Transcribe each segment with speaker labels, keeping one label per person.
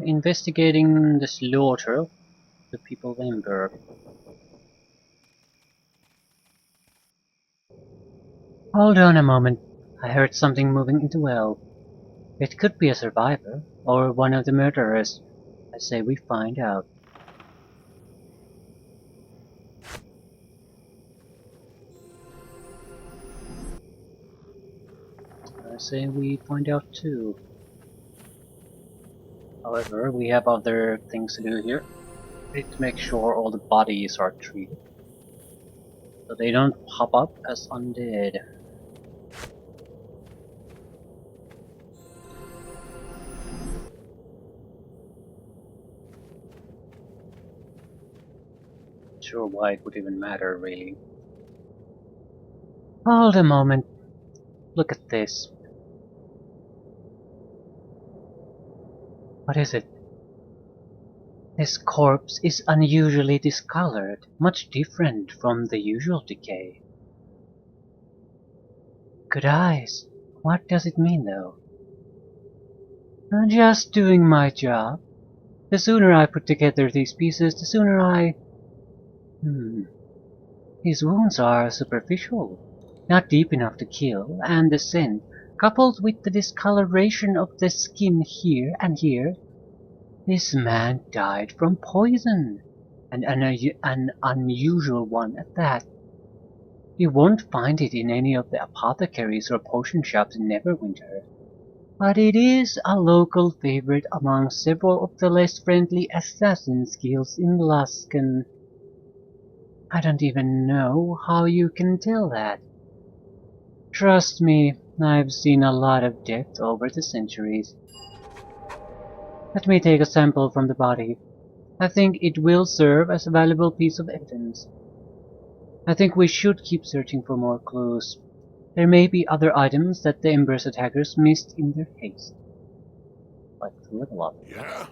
Speaker 1: investigating the slaughter of the people of Limburg. Hold on a moment. I heard something moving in the well. It could be a survivor, or one of the murderers. I say we find out. I say we find out too. However, we have other things to do here. We need to make sure all the bodies are treated, so they don't pop up as undead. Not sure why it would even matter, really. Hold a moment. Look at this. What is it? This corpse is unusually discolored, much different from the usual decay. Good eyes. What does it mean, though? I'm just doing my job. The sooner I put together these pieces, the sooner I... His wounds are superficial, not deep enough to kill, and the scent, coupled with the discoloration of the skin here and here, this man died from poison, and an unusual one at that. You won't find it in any of the apothecaries or potion shops in Neverwinter, but it is a local favorite among several of the less friendly assassin's guilds in Luskan. I don't even know how you can tell that. Trust me, I've seen a lot of death over the centuries. Let me take a sample from the body. I think it will serve as a valuable piece of evidence. I think we should keep searching for more clues. There may be other items that the Ember's attackers missed in their haste. Like level up.
Speaker 2: Yeah.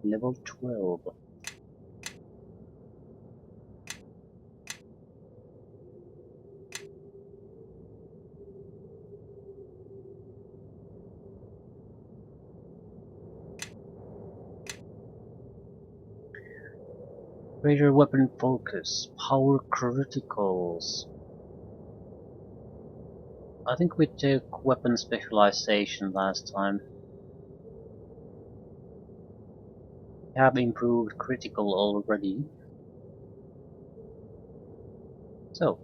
Speaker 1: Level 12. Greater weapon focus. Power criticals. I think we took weapon specialization last time. We have improved critical already. So,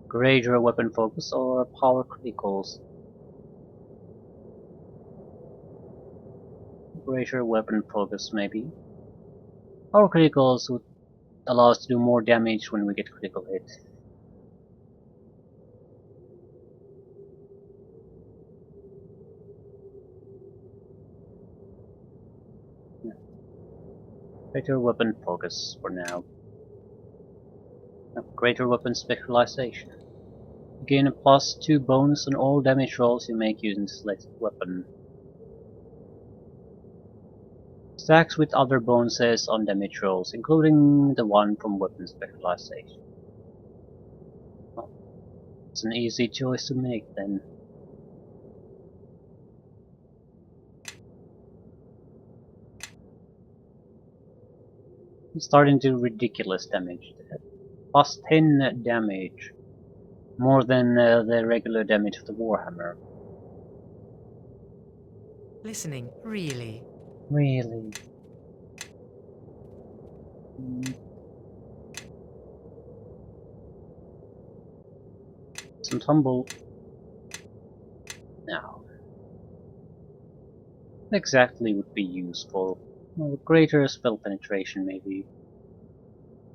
Speaker 1: greater weapon focus or power criticals? Greater weapon focus maybe. Power criticals would allow us to do more damage when we get critical hit. Greater weapon focus for now. Greater weapon specialization. Gain a +2 bonus on all damage rolls you make using the selected weapon. Stacks with other bonuses on damage rolls, including the one from weapon specialization. Well, it's an easy choice to make then. It's starting to do ridiculous damage. +10 damage. More than the regular damage of the Warhammer.
Speaker 3: Listening, really?
Speaker 1: Really? Some tumble. Now. Exactly would be useful. Well, greater spell penetration maybe.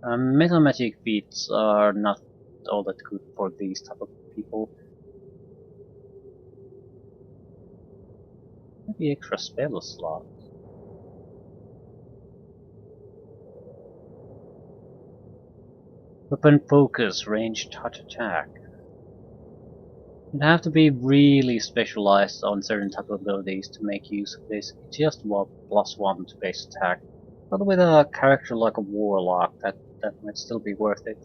Speaker 1: Metal magic feats are not all that good for these type of people. Maybe extra spell slot. Weapon focus, ranged touch attack. You'd have to be really specialized on certain type of abilities to make use of this. It's just +1 to base attack. But with a character like a warlock, that might still be worth it.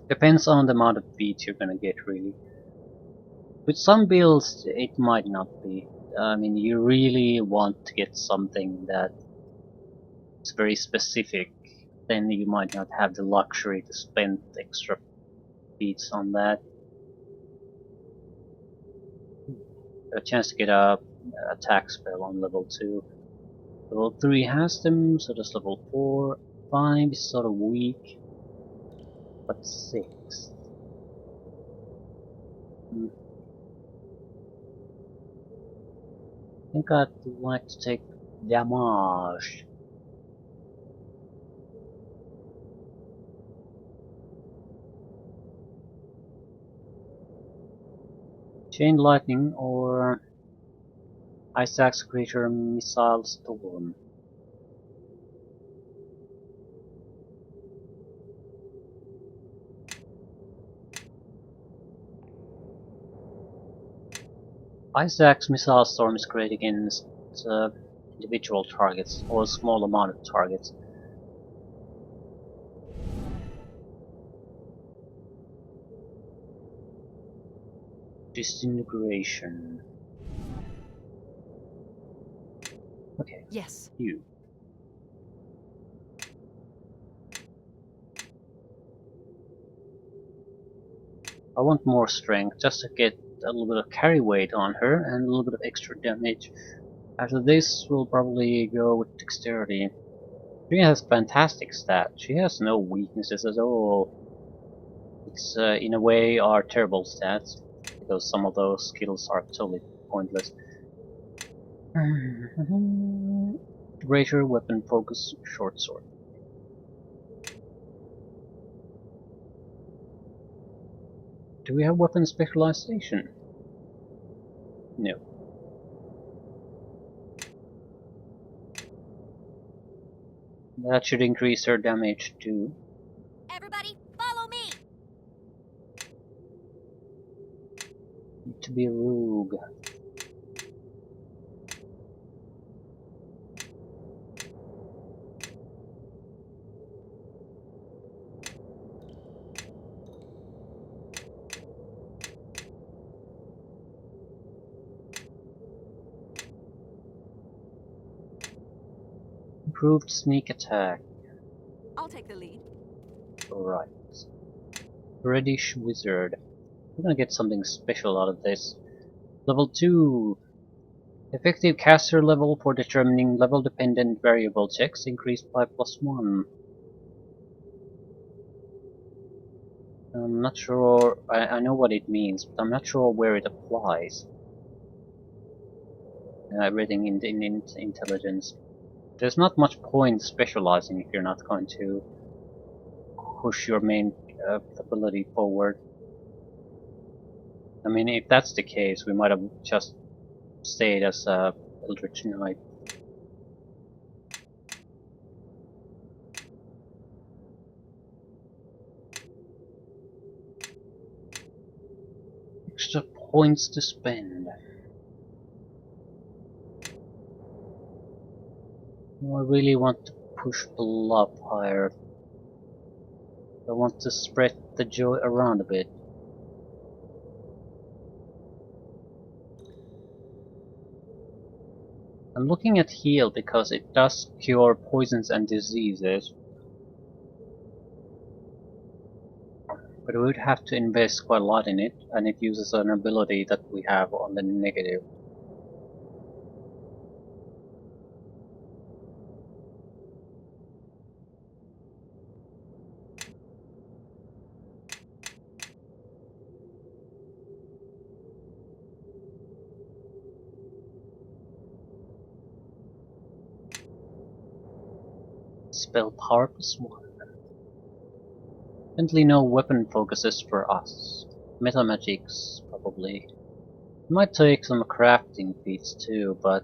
Speaker 1: Depends on the amount of feats you're gonna get, really. With some builds, it might not be. I mean, you really want to get something that is very specific, then you might not have the luxury to spend extra beats on that. A chance to get a attack spell on level 2. Level 3 has them, so does level 4. 5 is sort of weak, but 6. I think I'd like to take damage. Chain lightning or Ice Axe Creature Missile Storm. Ice Axe Missile Storm is great against individual targets or a small amount of targets. Disintegration. Okay.
Speaker 3: Yes.
Speaker 1: You. I want more strength just to get a little bit of carry weight on her and a little bit of extra damage. After this, we'll probably go with dexterity. She has fantastic stats. She has no weaknesses at all. It's in a way are terrible stats because some of those skills are totally pointless. Greater weapon focus, short sword. Do we have weapon specialization? No. That should increase her damage too.
Speaker 2: Everybody, follow me!
Speaker 1: Need to be a rogue. Improved sneak attack.
Speaker 2: I'll take the lead.
Speaker 1: Right. Reddish wizard. We're gonna get something special out of this. Level 2. Effective caster level for determining level dependent variable checks increased by +1. I'm not sure, I know what it means, but I'm not sure where it applies. Reading in intelligence. There's not much point specializing if you're not going to push your main ability forward. I mean, if that's the case, we might have just stayed as a Eldritch Knight. Extra points to spend. I really want to push Bluff higher. I want to spread the joy around a bit. I'm looking at heal because it does cure poisons and diseases. But we would have to invest quite a lot in it, and it uses an ability that we have on the negative. Spell power +1. Currently no weapon focuses for us. Meta magics, probably. Might take some crafting feats too, but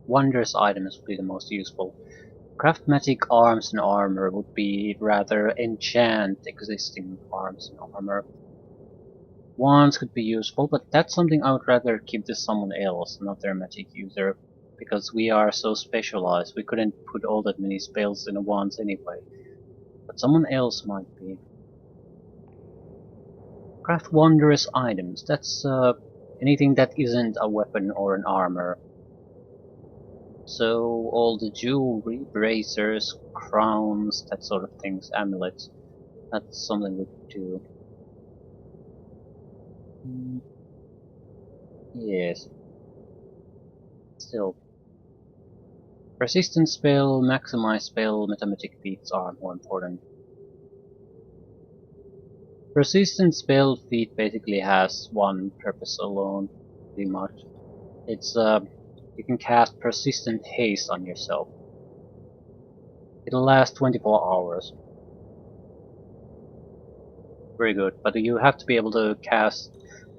Speaker 1: wondrous items would be the most useful. Craft magic arms and armor would be rather enchant existing arms and armor. Wands could be useful, but that's something I would rather keep to someone else, not their magic user, because we are so specialized, we couldn't put all that many spells in a wands anyway. But someone else might be. Craft wondrous items, that's Anything that isn't a weapon or an armor. So all the jewelry, bracers, crowns, that sort of things, amulets, that's something we could do. Yes. Still. Persistent spell, maximize spell, mathematic feats are more important. Persistent spell feat basically has one purpose alone, pretty much. It's you can cast persistent haste on yourself. It'll last 24 hours. Very good, but you have to be able to cast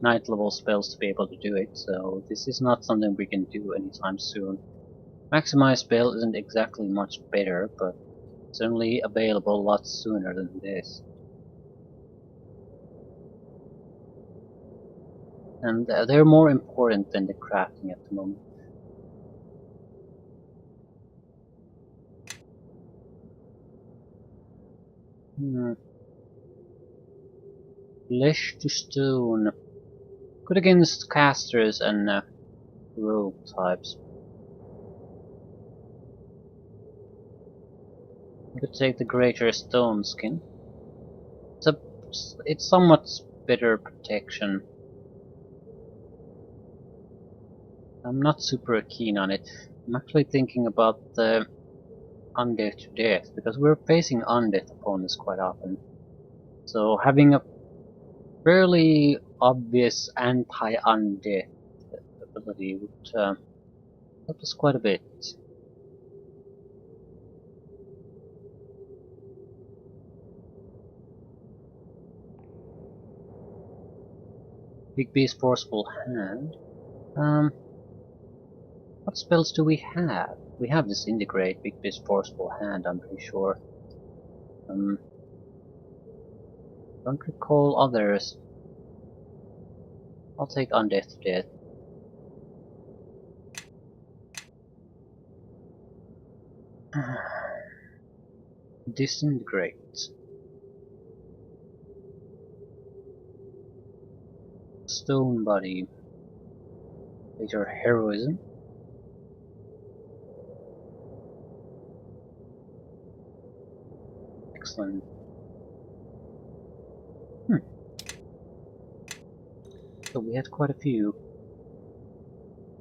Speaker 1: night level spells to be able to do it, so this is not something we can do anytime soon. Maximize spell isn't exactly much better, but it's only available a lot sooner than this. And they're more important than the crafting at the moment. Flesh to stone. Good against casters and rogue types. You could take the greater stone skin. It's somewhat better protection. I'm not super keen on it. I'm actually thinking about the undead to death, because we're facing undead opponents quite often. So having a fairly obvious anti-undead ability would help us quite a bit. Big B's Forceful Hand. What spells do we have? We have Disintegrate, Big B's Forceful Hand, I'm pretty sure. Don't recall others. I'll take Undeath to Death. Disintegrate. Stone Body. Later Heroism. Excellent. So we had quite a few.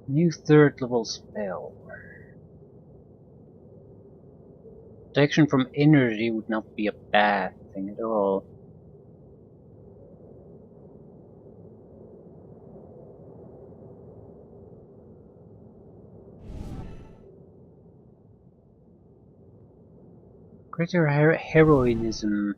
Speaker 1: New 3rd level spell. Protection from energy would not be a bad thing at all. Greater heroism.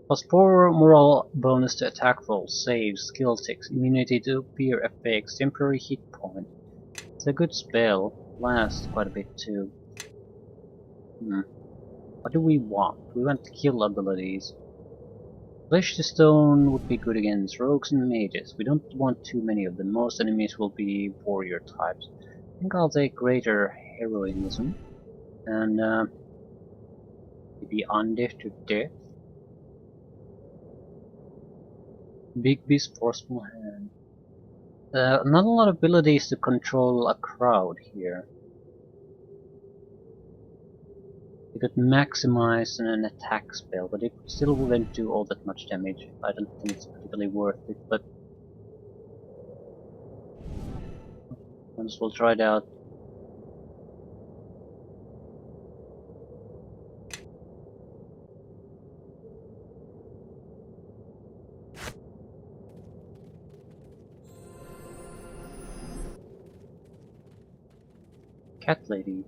Speaker 1: Plus 4 moral bonus to attack rolls, saves, skill checks, immunity to fear effects, temporary hit point. It's a good spell. Lasts quite a bit too. What do we want? We want kill abilities. Flesh to Stone would be good against rogues and mages. We don't want too many of them. Most enemies will be warrior types. I think I'll take Greater Heroism. And maybe Undeath to Death. Big Beast Forceful Hand. Not a lot of abilities to control a crowd here. You could maximize an attack spell, but it still wouldn't do all that much damage. I don't think it's particularly worth it, but once we'll try it out. Cat Lady.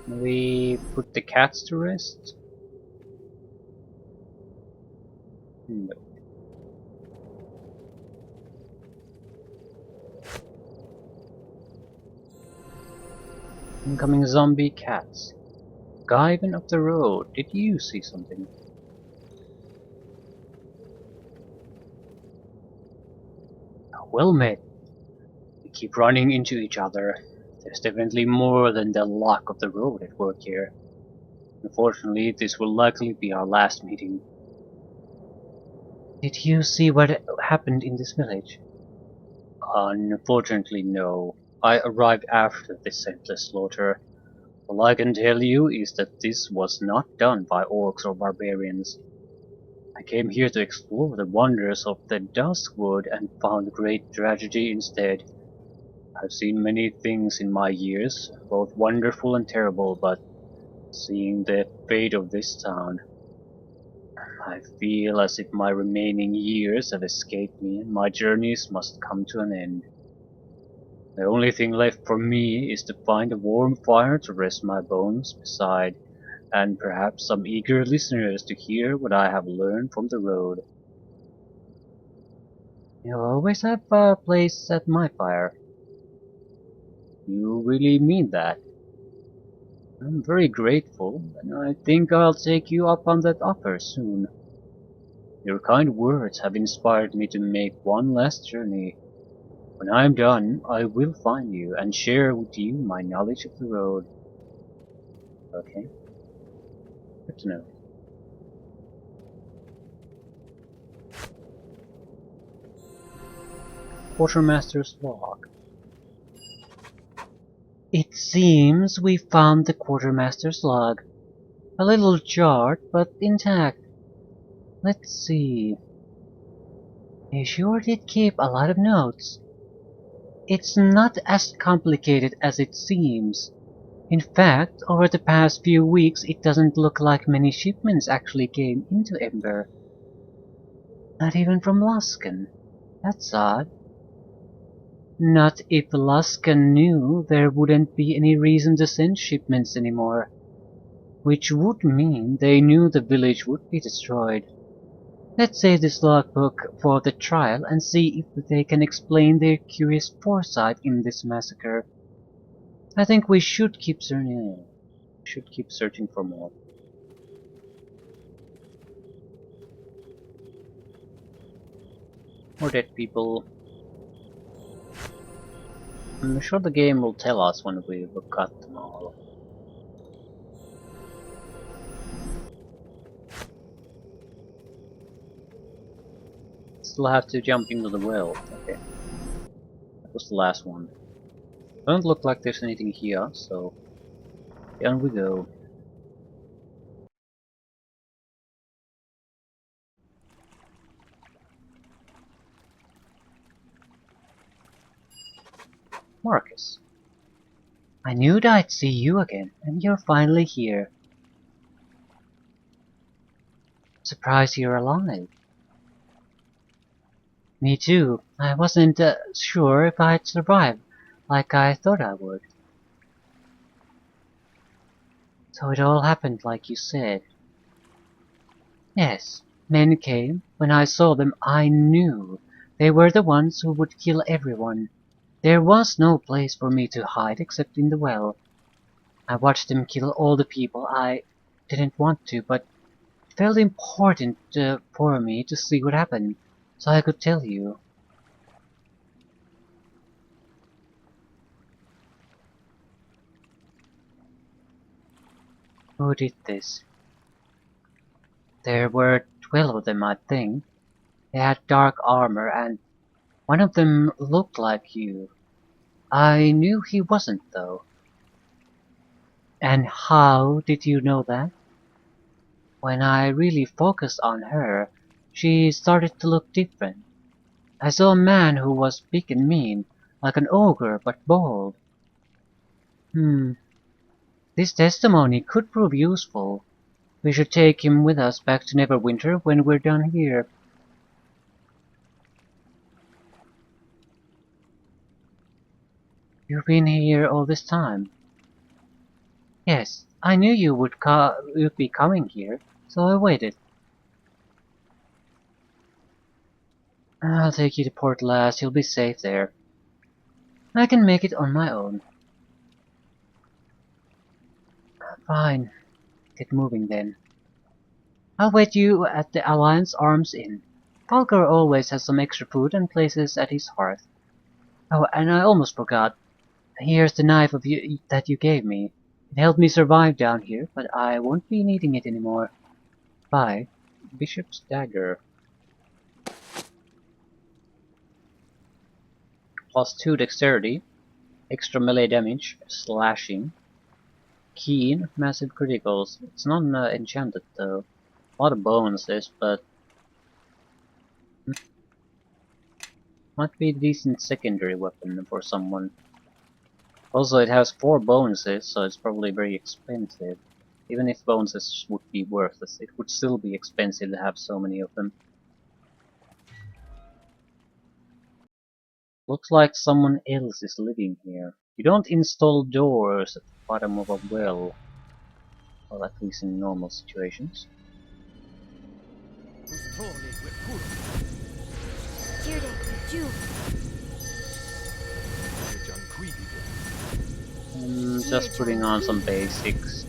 Speaker 1: We put the cats to rest? No. Incoming zombie cats. Guiding up the road. Did you see something? Well met. We keep running into each other. There's definitely more than the luck of the road at work here. Unfortunately, this will likely be our last meeting. Did you see what happened in this village?
Speaker 4: Unfortunately, no. I arrived after this senseless slaughter. All I can tell you is that this was not done by orcs or barbarians. I came here to explore the wonders of the Duskwood and found great tragedy instead. I've seen many things in my years, both wonderful and terrible, but seeing the fate of this town, I feel as if my remaining years have escaped me and my journeys must come to an end. The only thing left for me is to find a warm fire to rest my bones beside, and perhaps some eager listeners to hear what I have learned from the road.
Speaker 1: You always have a place at my fire.
Speaker 4: You really mean that? I'm very grateful, and I think I'll take you up on that offer soon. Your kind words have inspired me to make one last journey. When I'm done, I will find you and share with you my knowledge of the road.
Speaker 1: Okay,
Speaker 4: Good to know.
Speaker 1: Quartermaster's log. It seems we found the quartermaster's log. A little jarred, but intact. Let's see. He sure did keep a lot of notes. It's not as complicated as it seems. In fact, over the past few weeks it doesn't look like many shipments actually came into Ember. Not even from Luskan. That's odd. Not if Luskan knew there wouldn't be any reason to send shipments anymore. Which would mean they knew the village would be destroyed. Let's save this logbook for the trial and see if they can explain their curious foresight in this massacre. I think we should keep searching for more.
Speaker 4: More dead people. I'm sure the game will tell us when we've cut them all. Still have to jump into the well. Okay. That was the last one. Don't look like there's anything here, so down we go.
Speaker 1: Marcus. I knew I'd see you again, and you're finally here. Surprised you're alive. Me too. I wasn't sure if I'd survive, like I thought I would. So it all happened like you said. Yes, men came. When I saw them, I knew they were the ones who would kill everyone. There was no place for me to hide except in the well. I watched them kill all the people. I didn't want to, but it felt important for me to see what happened, so I could tell you. Who did this? There were 12 of them, I think. They had dark armor, and one of them looked like you. I knew he wasn't, though. And how did you know that? When I really focused on her, she started to look different. I saw a man who was big and mean, like an ogre, but bold. This testimony could prove useful. We should take him with us back to Neverwinter when we're done here. You've been here all this time. Yes, I knew you'd be coming here, so I waited. I'll take you to Port Last, you'll be safe there. I can make it on my own. Fine, get moving then. I'll wait you at the Alliance Arms Inn. Falker always has some extra food and places at his hearth. Oh, and I almost forgot. Here's the knife that you gave me. It helped me survive down here, but I won't be needing it anymore. Bye.
Speaker 4: Bishop's dagger. +2 dexterity, extra melee damage, slashing, keen, massive criticals. It's not enchanted though. A lot of bonuses, but might be a decent secondary weapon for someone. Also, it has 4 bonuses, so it's probably very expensive. Even if bonuses would be worthless, it would still be expensive to have so many of them. Looks like someone else is living here. You don't install doors at the bottom of a well. Well, at least in normal situations. Just putting on some basics.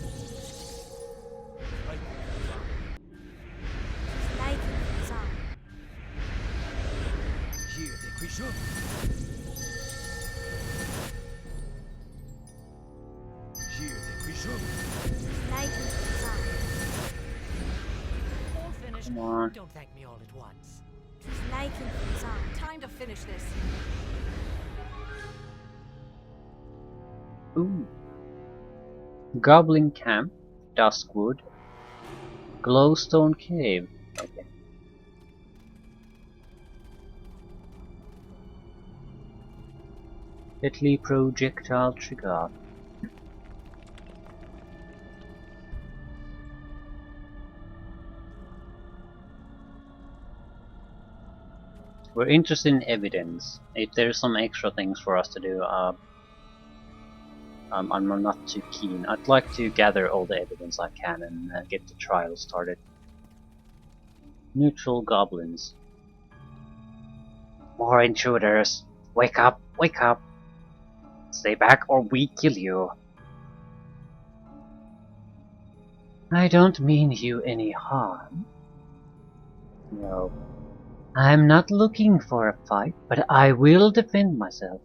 Speaker 4: Come on.
Speaker 3: Don't thank me all at once.
Speaker 2: Time to finish this.
Speaker 4: Ooh. Goblin Camp, Duskwood, Glowstone Cave. Okay. Deadly projectile trigger. We're interested in evidence. If there's some extra things for us to do, I'm not too keen. I'd like to gather all the evidence I can and get the trial started. Neutral goblins. More intruders! Wake up! Wake up! Stay back or we kill you! I don't mean you any harm. No. I'm not looking for a fight, but I will defend myself.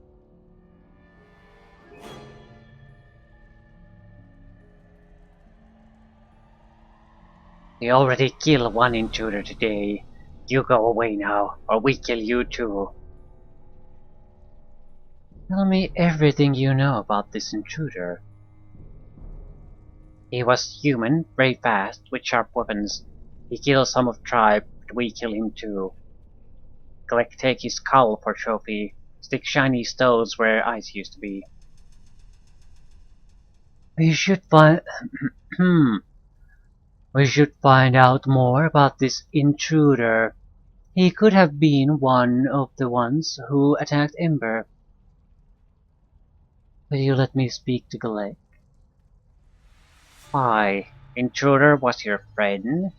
Speaker 4: We already killed one intruder today. You go away now, or we kill you too. Tell me everything you know about this intruder. He was human, very fast, with sharp weapons. He killed some of tribe, but we kill him too. Take his skull for trophy. Stick shiny stones where eyes used to be. We should find... We should find out more about this intruder. He could have been one of the ones who attacked Ember. Will you let me speak to Galek? Why? Intruder was your friend?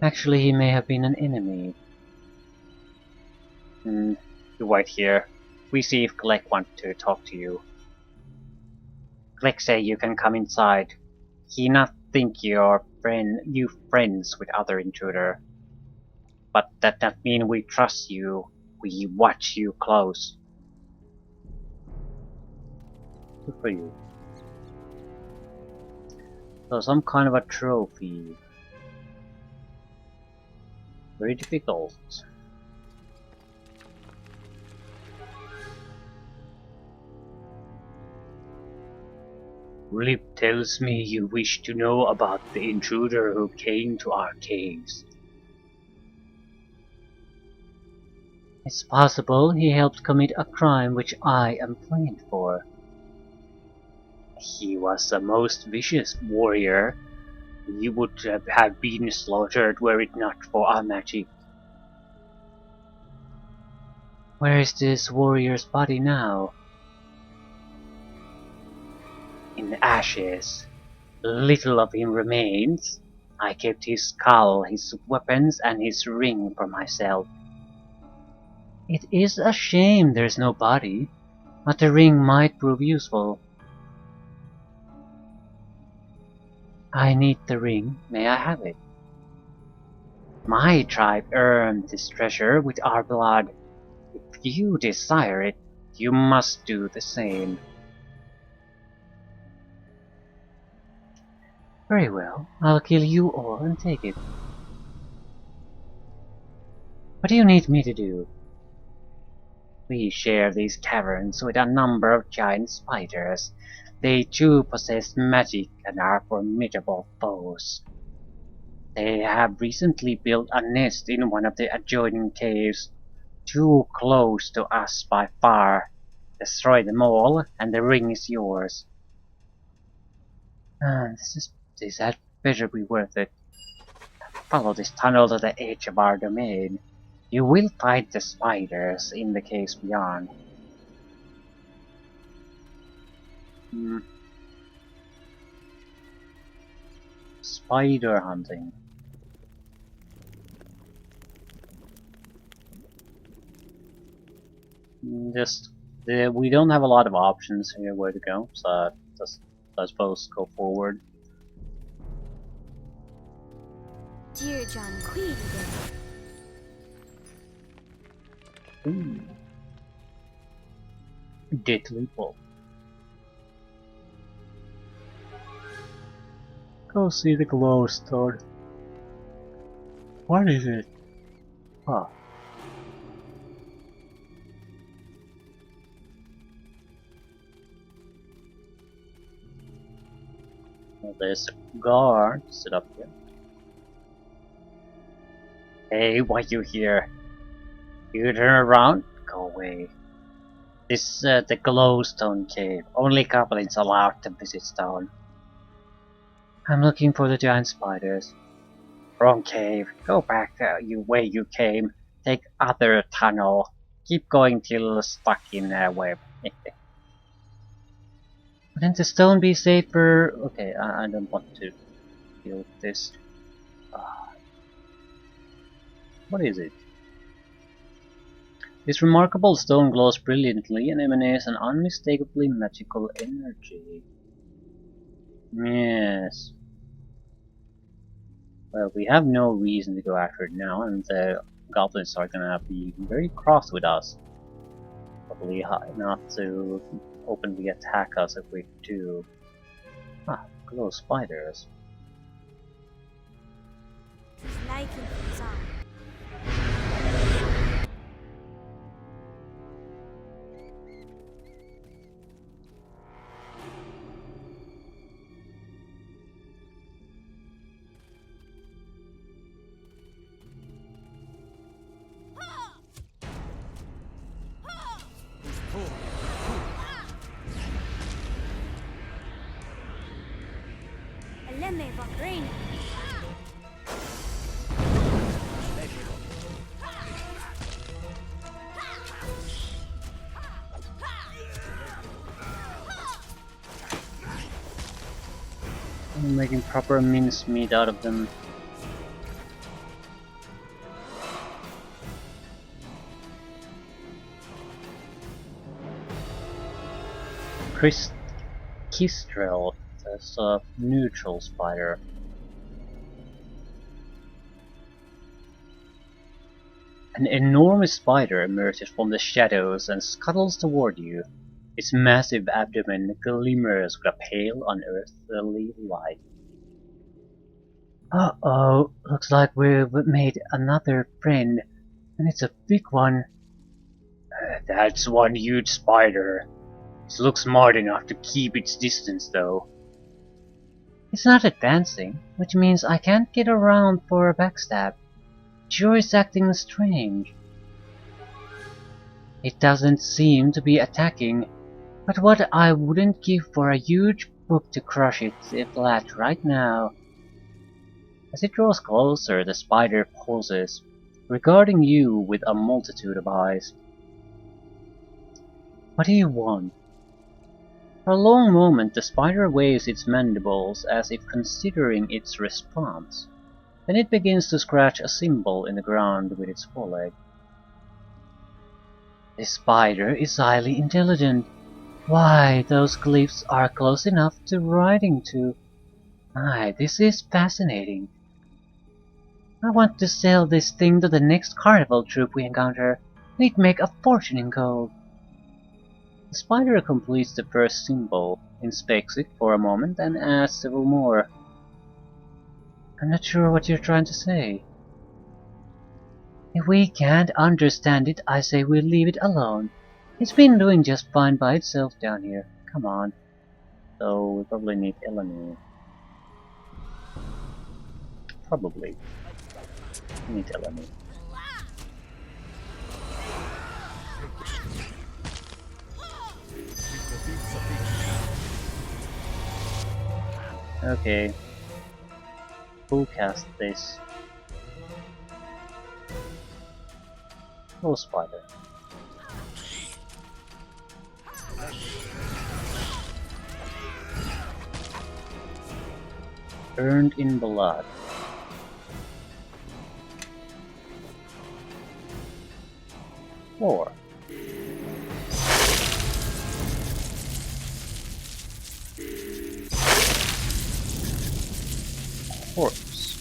Speaker 4: Actually, he may have been an enemy. You wait here. We see if Galek wants to talk to you. Galek say you can come inside. He not think you friends with other intruder. But that mean we trust you. We watch you close. Good for you. So some kind of a trophy. Very difficult. Lip tells me you wish to know about the intruder who came to our caves. It's possible he helped commit a crime which I am blamed for. He was a most vicious warrior. He would have been slaughtered were it not for our magic. Where is this warrior's body now? In ashes. Little of him remains. I kept his skull, his weapons, and his ring for myself. It is a shame there's no body, but the ring might prove useful. I need the ring. May I have it? My tribe earned this treasure with our blood. If you desire it, you must do the same. Very well, I'll kill you all and take it. What do you need me to do?
Speaker 1: We share these caverns with a number of giant spiders. They too possess magic and are formidable foes. They have recently built a nest in one of the adjoining caves, too close to us by far. Destroy them all, and the ring is yours. This had better be worth it. Follow this tunnel to the edge of our domain. You will fight the spiders in the caves beyond. Spider hunting. We don't have a lot of options here where to go, so just I suppose go forward.
Speaker 2: Dear John Queedy
Speaker 1: Ooh. Deadly Bolt. Go see the glowstone. What is it? Huh. Well, there's a guard set up here. Hey, why you here? You turn around? Go away. This is the glowstone cave. Only goblins allowed to visit stone. I'm looking for the giant spiders. Wrong cave. Go back the way you came. Take other tunnel. Keep going till stuck in a web. Wouldn't the stone be safer? Okay, I don't want to deal with this. What is it? This remarkable stone glows brilliantly and emanates an unmistakably magical energy. Yes. Well, we have no reason to go after it now, and the goblins are gonna be very cross with us. Probably not to openly attack us if we do. Ah, glow spiders.
Speaker 2: liking things on. Eleme Vagreen.
Speaker 1: I'm making proper mincemeat out of them. Kistrel, that's a neutral spider. An enormous spider emerges from the shadows and scuttles toward you. Its massive abdomen glimmers with a pale, unearthly light. Uh-oh, looks like we've made another friend, and it's a big one. That's one huge spider. It looks smart enough to keep its distance, though. It's not advancing, which means I can't get around for a backstab. It sure is acting strange. It doesn't seem to be attacking, but what I wouldn't give for a huge book to crush it flat right now. As it draws closer, the spider pauses, regarding you with a multitude of eyes. What do you want? For a long moment the spider waves its mandibles as if considering its response. Then it begins to scratch a symbol in the ground with its foreleg. This spider is highly intelligent. Why, those glyphs are close enough to writing to. Aye, this is fascinating. I want to sell this thing to the next carnival troupe we encounter. We'd make a fortune in gold. The spider completes the first symbol, inspects it for a moment, and adds several more. I'm not sure what you're trying to say. If we can't understand it, I say we leave it alone. It's been doing just fine by itself down here. Come on.
Speaker 4: So we probably need Eleni. Probably. We need Eleni. Okay. Who cast this? Oh, spider. Earned in blood. Four. Corpse.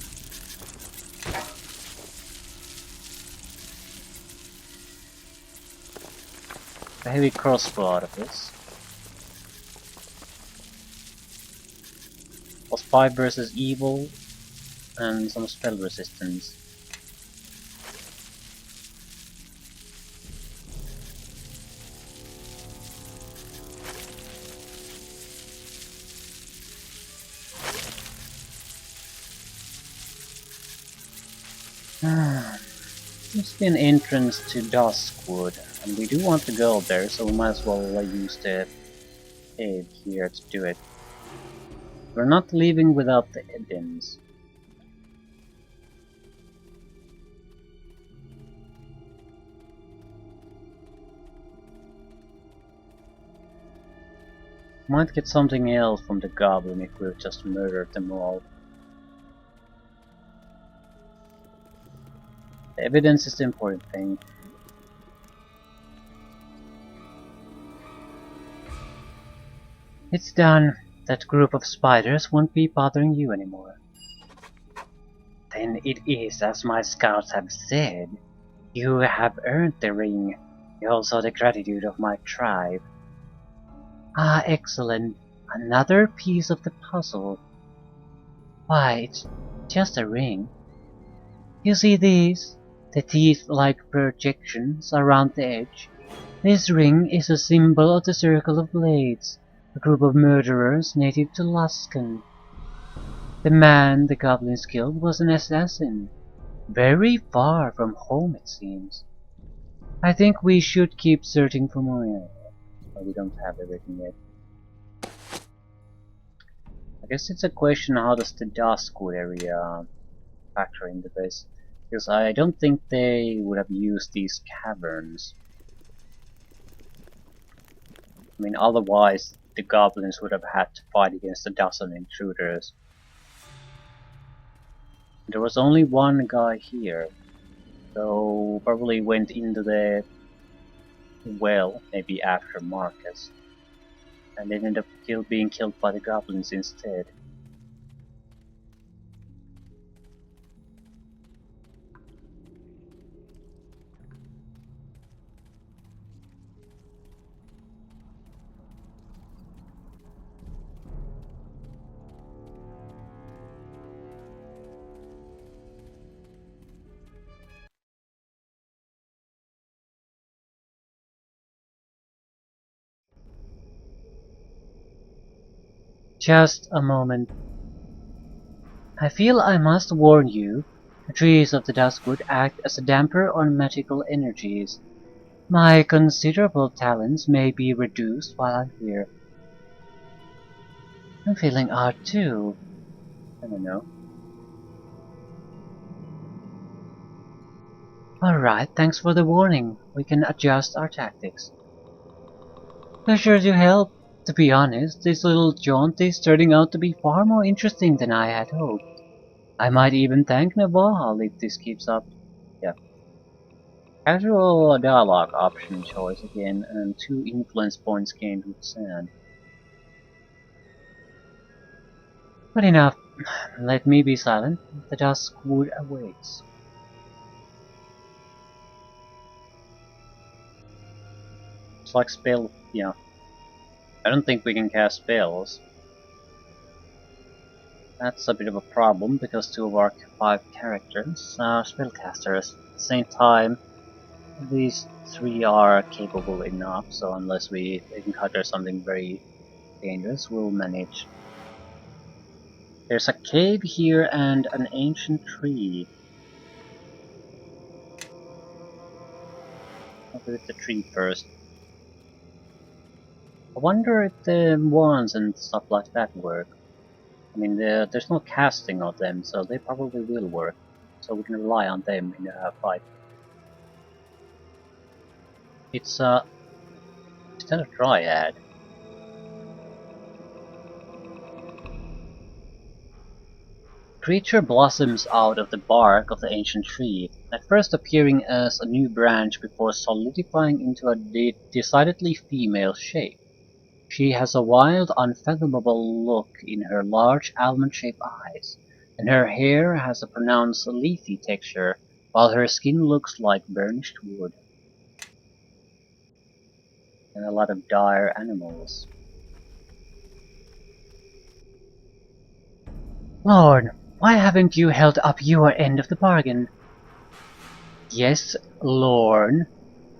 Speaker 4: A heavy crossbow out of this. Was 5 versus evil and some spell resistance. Must be an entrance to Duskwood, and we do want to go there, so we might as well use the egg here to do it. We're not leaving without the evidence. Might get something else from the goblin if we've just murdered them all. The evidence is the important thing.
Speaker 1: It's done. That group of spiders won't be bothering you anymore. Then it is as my scouts have said. You have earned the ring. You also the gratitude of my tribe. Ah, excellent. Another piece of the puzzle. Why, it's just a ring. You see these? The teeth-like projections around the edge. This ring is a symbol of the Circle of Blades, a group of murderers native to Luskan. The man the goblins killed was an assassin. Very far from home, it seems. I think we should keep searching for more.
Speaker 4: But we don't have everything yet. I guess it's a question, how does the Duskwood area factor into this? Because I don't think they would have used these caverns. I mean, otherwise the goblins would have had to fight against a dozen intruders. There was only one guy here, so probably went into the well, maybe after Marcus, and ended up being killed by the goblins instead.
Speaker 1: Just a moment. I feel I must warn you. The trees of the Duskwood act as a damper on magical energies. My considerable talents may be reduced while I'm here. I'm feeling odd too.
Speaker 4: I don't know.
Speaker 1: Alright, thanks for the warning. We can adjust our tactics. Pleasure to help. To be honest, this little jaunt is turning out to be far more interesting than I had hoped. I might even thank Nabal if this keeps up.
Speaker 4: Yeah. Casual dialogue option choice again, and 2 influence points gained with sand.
Speaker 1: But enough. Let me be silent. The Duskwood awaits.
Speaker 4: It's like spell, yeah. I don't think we can cast spells. That's a bit of a problem because 2 of our 5 characters are spellcasters. At the same time, These three are capable enough, so unless we encounter something very dangerous, we'll manage. There's a cave here and an ancient tree. I'll do the tree first. I wonder if the wands and stuff like that work. I mean, there's no casting of them, so they probably will work. So we can rely on them in a fight. It's a dryad. Creature blossoms out of the bark of the ancient tree, at first appearing as a new branch before solidifying into a decidedly female shape. She has a wild, unfathomable look in her large almond-shaped eyes, and her hair has a pronounced leafy texture, while her skin looks like burnished wood. And a lot of dire animals. Lord, why haven't you held up your end of the bargain? Yes, Lorne,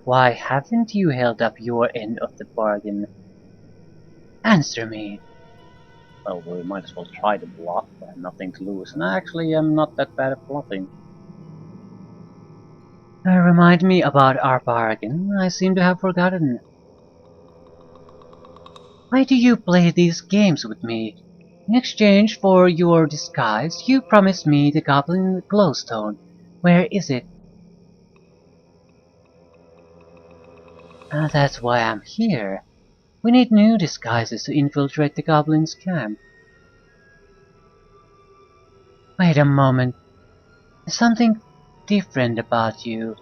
Speaker 4: why haven't you held up your end of the bargain? Answer me. Well, we might as well try to bluff. I have nothing to lose, and actually I'm not that bad at bluffing. Remind me about our bargain. I seem to have forgotten. Why do you play these games with me? In exchange for your disguise, you promised me the goblin glowstone. Where is it? That's why I'm here. We need new disguises to infiltrate the goblin's camp. Wait a moment. There's something different about you.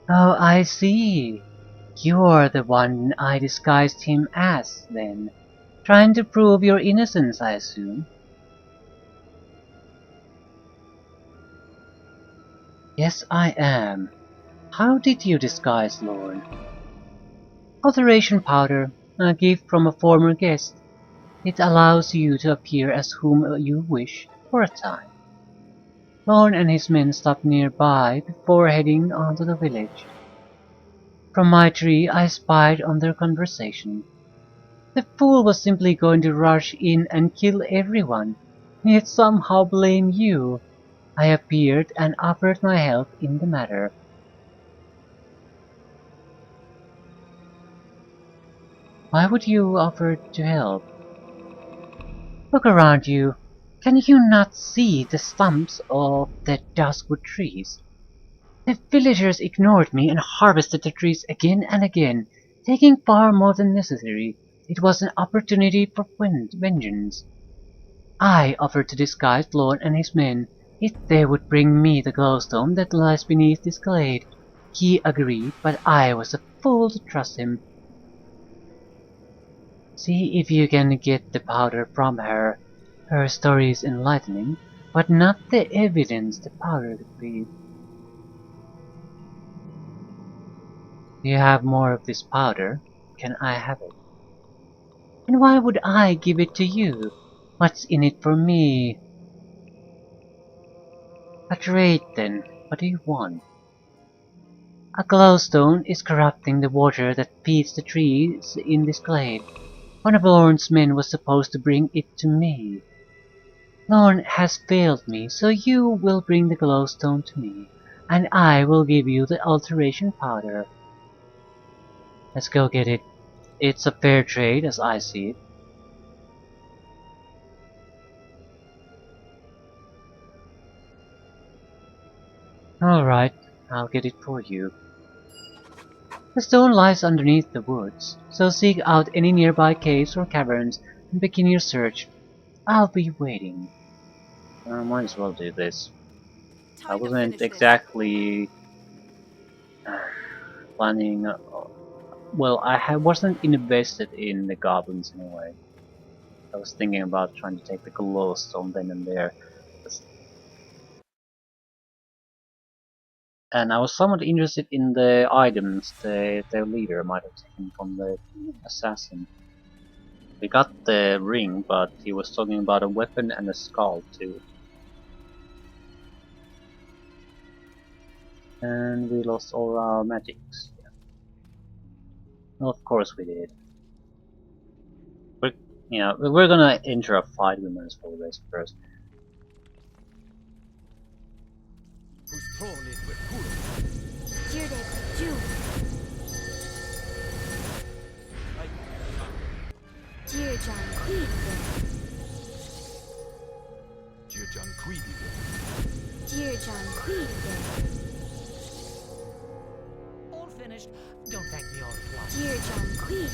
Speaker 4: Oh, I see. You're the one I disguised him as, then. Trying to prove your innocence, I assume. Yes, I am. How did you disguise Lorne? Alteration powder, a gift from a former guest. It allows you to appear as whom you wish for a time. Lorne and his men stopped nearby before heading on to the village. From my tree I spied on their conversation. The fool was simply going to rush in and kill everyone, yet somehow blame you. I appeared and offered my help in the matter. Why would you offer to help? Look around you. Can you not see the stumps of the duskwood trees? The villagers ignored me and harvested the trees again and again, taking far more than necessary. It was an opportunity for vengeance. I offered to disguise Lorne and his men if they would bring me the glowstone that lies beneath this glade. He agreed, but I was a fool to trust him. See if you can get the powder from her. Her story is enlightening, but not the evidence the powder could be. Do you have more of this powder? Can I have it? And why would I give it to you? What's in it for me? A trade then. What do you want? A glowstone is corrupting the water that feeds the trees in this glade. One of Lorne's men was supposed to bring it to me. Lorne has failed me, so you will bring the glowstone to me, and I will give you the alteration powder. Let's go get it. It's a fair trade as I see it. Alright, I'll get it for you. The stone lies underneath the woods, so seek out any nearby caves or caverns and begin your search. I'll be waiting. I might as well do this. I wasn't exactly planning. Well, wasn't invested in the goblins anyway. I was thinking about trying to take the glowstone then and there. And I was somewhat interested in the items their leader might have taken from the assassin. We got the ring, but he was talking about a weapon and a skull too. And we lost all our magics. Yeah. Well, of course we did. We're gonna enter a fight with Merciful Race first.
Speaker 2: Jirde Ju. Dear John Queen.
Speaker 5: Dear John Queen.
Speaker 2: Dear John Queen.
Speaker 3: All finished. Don't thank me all at once.
Speaker 2: Dear John Queen.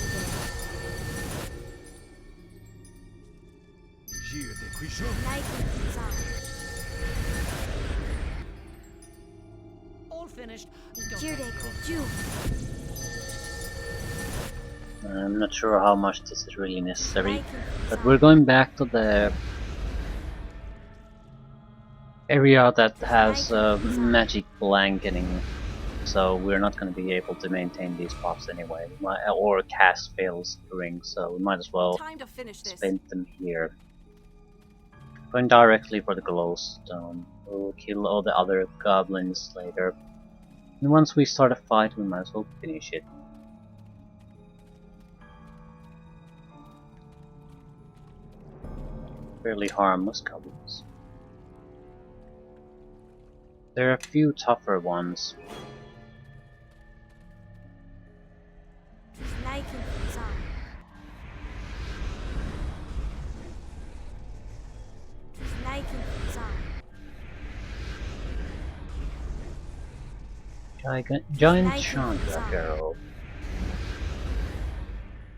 Speaker 5: Dear de Quisho.
Speaker 2: Night in Zan.
Speaker 3: All finished. Don't
Speaker 2: Jirde
Speaker 3: thank me all.
Speaker 2: Ju.
Speaker 4: I'm not sure how much this is really necessary,
Speaker 2: Night in
Speaker 4: but
Speaker 2: Zan.
Speaker 4: we're going back to the area that has magic blanketing, so we're not going to be able to maintain these buffs anyway, or cast fails during, so we might as well
Speaker 3: Time to finish this.
Speaker 4: spend them here. Going directly for the glowstone. We'll kill all the other goblins later. And once we start a fight, we might as well finish it. Fairly harmless goblins. There are a few tougher ones.
Speaker 2: Night in Zan. Night in Zan.
Speaker 4: Giant
Speaker 2: Night in
Speaker 4: Chandra
Speaker 2: Zan.
Speaker 4: girl.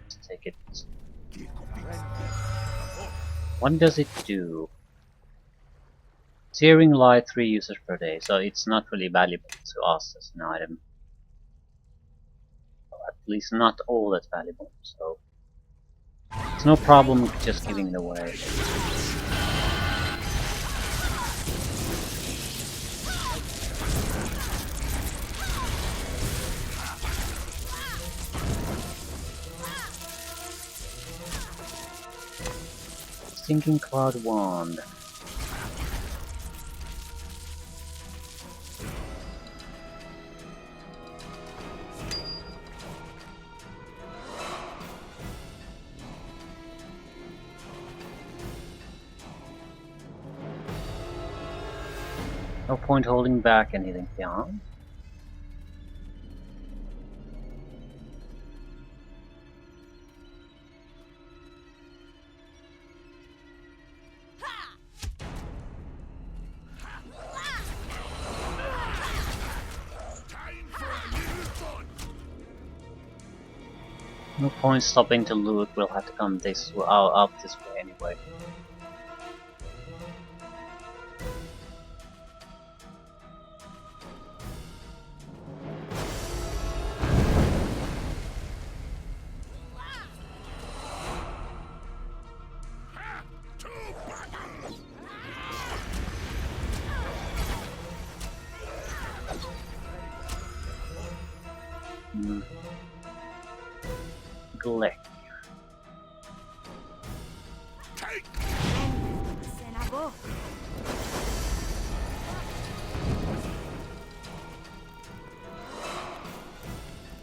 Speaker 4: Let's take it. What does it do? Searing light 3 users per day, so it's not really valuable to us as an item. Well, at least not all that valuable, so it's no problem just giving it away. Stinking Cloud Wand. No point holding back anything down. No point stopping to loot, we'll have to come this up this way anyway. Glek.
Speaker 2: Senabo.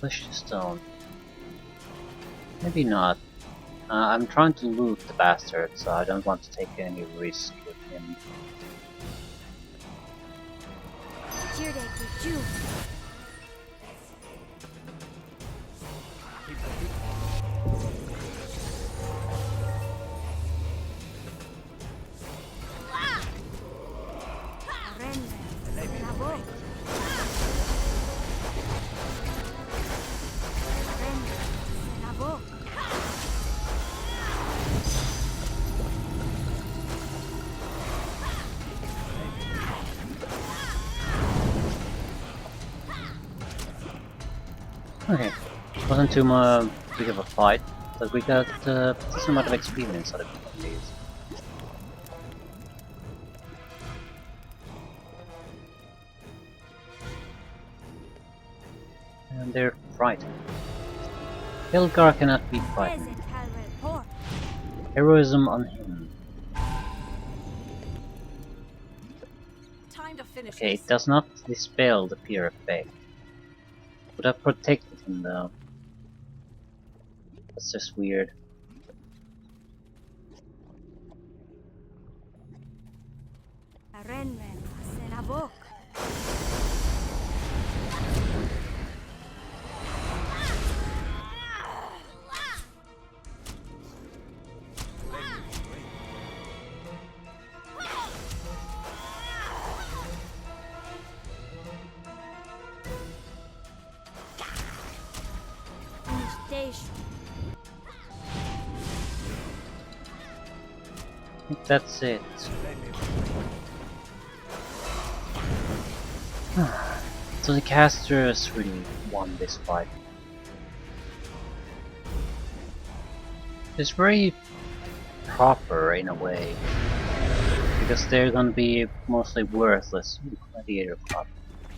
Speaker 4: Push the stone. Maybe not. I'm trying to loot the bastard, so I don't want to take any risk with him.
Speaker 2: Jirde Ju. Senabo. Senabo.
Speaker 4: Okay, wasn't too big of a fight, but we got a decent amount of experience out of these. And they're frightened. Helgar cannot be frightened.
Speaker 2: Present Halwell Port.
Speaker 4: Heroism on him.
Speaker 3: Time time to finish
Speaker 4: Okay,
Speaker 3: this.
Speaker 4: it does not dispel the fear effect. Would have protected him though. That's just weird.
Speaker 2: Renmen senabok. Station.
Speaker 4: I think that's it. So the casters really won this fight. It's very proper in a way, because they're gonna be mostly worthless. Ooh, gladiator club.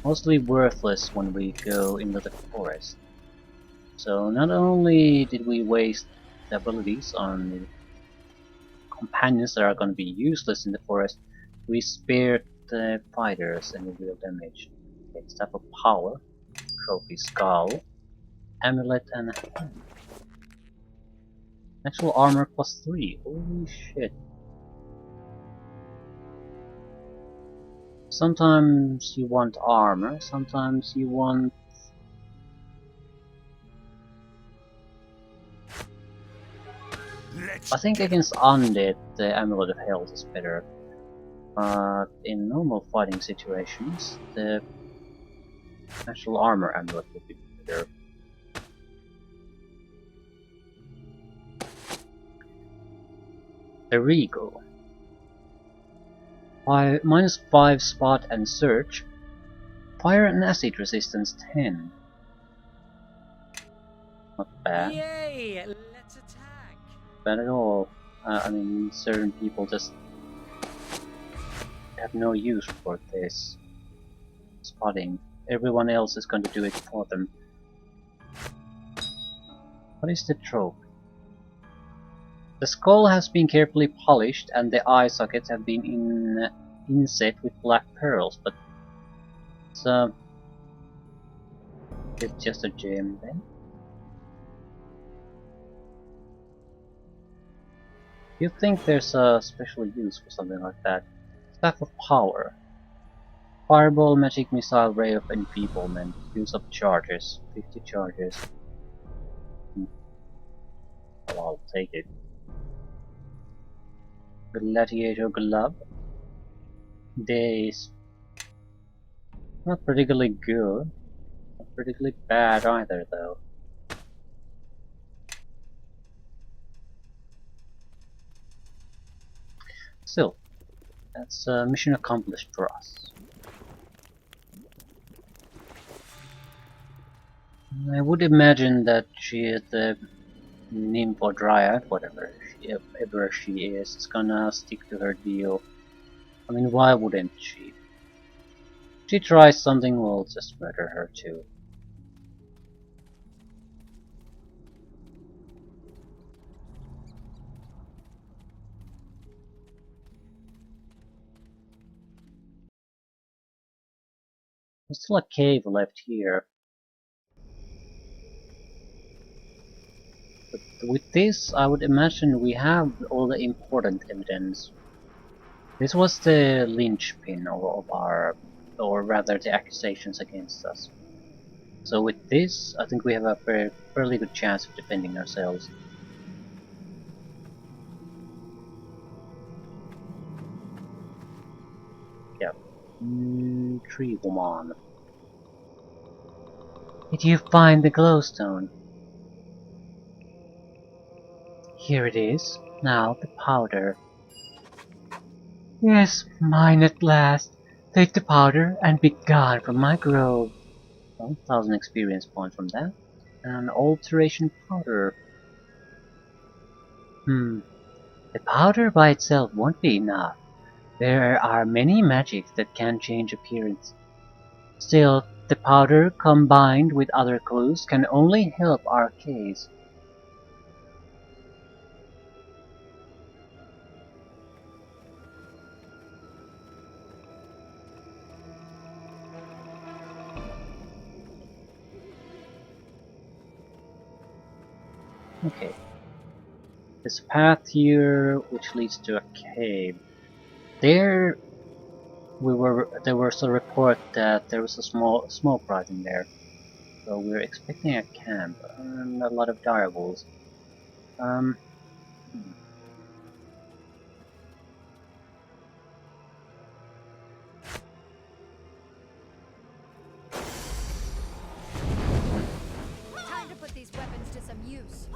Speaker 4: Mostly worthless when we go into the forest. So not only did we waste the abilities on the companions that are gonna be useless in the forest, we spared the fighters any real damage. Okay, Staff of Power, Trophy Skull, Amulet, and actual armor +3. Holy shit. Sometimes you want armor, sometimes you want... I think against undead the Amulet of Health is better. But in normal fighting situations, the actual armor amulet would be better. The Regal. -5 spot and search. Fire and acid resistance 10. Not bad.
Speaker 3: Yay! Let's attack.
Speaker 4: Bad at all. I mean, certain people just have no use for this spotting. Everyone else is going to do it for them. What is the trope? The skull has been carefully polished and the eye sockets have been inset with black pearls, but it's just a gem then? You'd think there's a special use for something like that. Staff of Power. Fireball, magic missile, ray of enfeeblement. Use of charges. 50 charges. Well, I'll take it. Gladiator Glove. Days. Not particularly good. Not particularly bad either though. Still, that's mission accomplished for us. I would imagine that the nymph or dryad, whatever ever she is gonna stick to her deal. I mean, why wouldn't she? If she tries something, we'll just murder her too. There's still a cave left here. But with this, I would imagine we have all the important evidence. This was the linchpin of our, or rather the accusations against us. So with this, I think we have a fairly good chance of defending ourselves. Yeah. Tree woman. Did you find the glowstone? Here it is. Now the powder. Yes, mine at last. Take the powder and be gone from my grove. 1,000 experience points from that. And alteration powder. The powder by itself won't be enough. There are many magics that can change appearance. Still, the powder combined with other clues can only help our case. Okay. There's a path here which leads to a cave. There was a report that there was a small smoke rising there. So we're expecting a camp and a lot of direwolves. Hmm.
Speaker 2: Time to put these weapons to some use.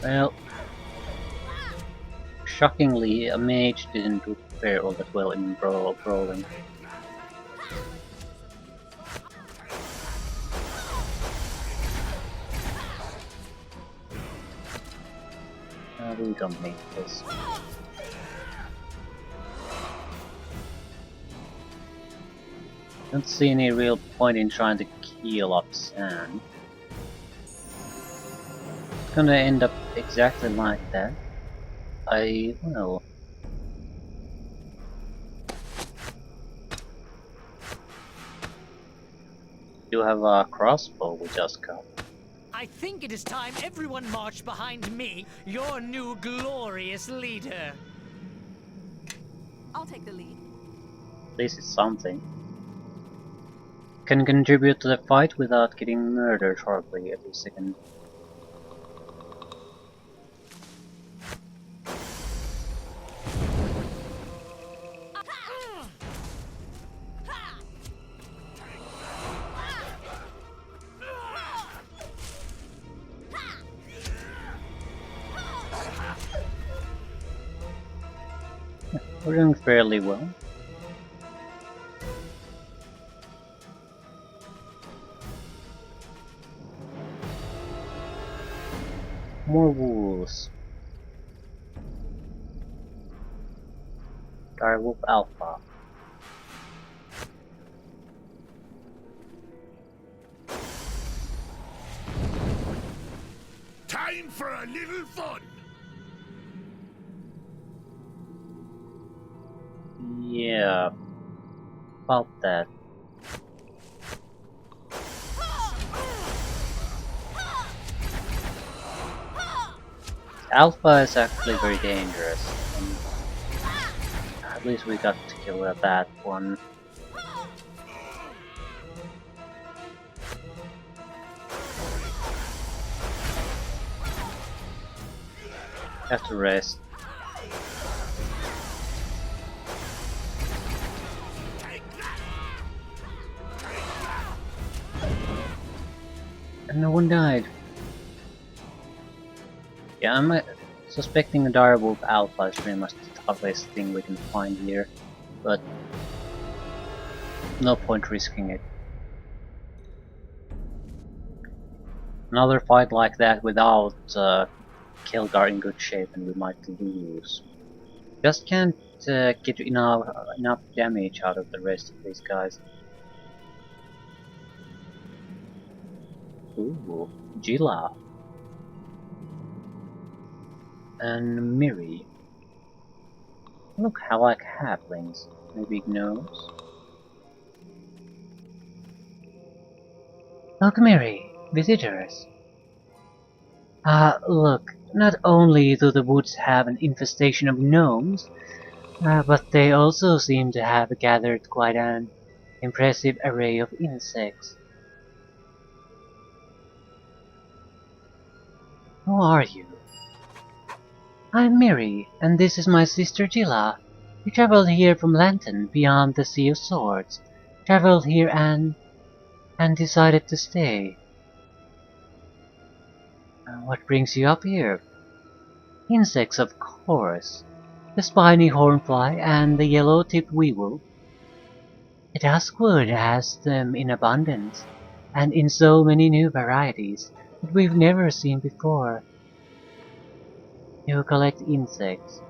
Speaker 4: Well, shockingly, a mage didn't do fare all that well in brawling. We don't need this. Don't see any real point in trying to heal up sand. It's gonna end up exactly like that. Well... You have a crossbow we just got.
Speaker 3: I think it is time everyone marched behind me, your new glorious leader.
Speaker 2: I'll take the lead.
Speaker 4: This is something. Can contribute to the fight without getting murdered horribly every second. We're doing fairly well. More wolves. Direwolf Alpha.
Speaker 5: Time for a little fun.
Speaker 4: Yeah, about that. Alpha is actually very dangerous. At least we got to kill that one. Have to rest. And no one died. Yeah, I'm suspecting a direwolf Alpha is pretty much the toughest thing we can find here, but no point risking it. Another fight like that without Kelgar in good shape and we might lose. Just can't get enough damage out of the rest of these guys. Ooh, Jilla. And Miri. Look how like halflings. Maybe gnomes. Look, Miri, visitors. Look, not only do the woods have an infestation of gnomes, but they also seem to have gathered quite an impressive array of insects. Who are you? I'm Miri, and this is my sister Jilla. We traveled here from Lantern, beyond the Sea of Swords. Traveled here and decided to stay. What brings you up here? Insects, of course. The spiny hornfly and the yellow-tipped weevil. The Duskwood has them in abundance, and in so many new varieties that we've never seen before. You collect insects.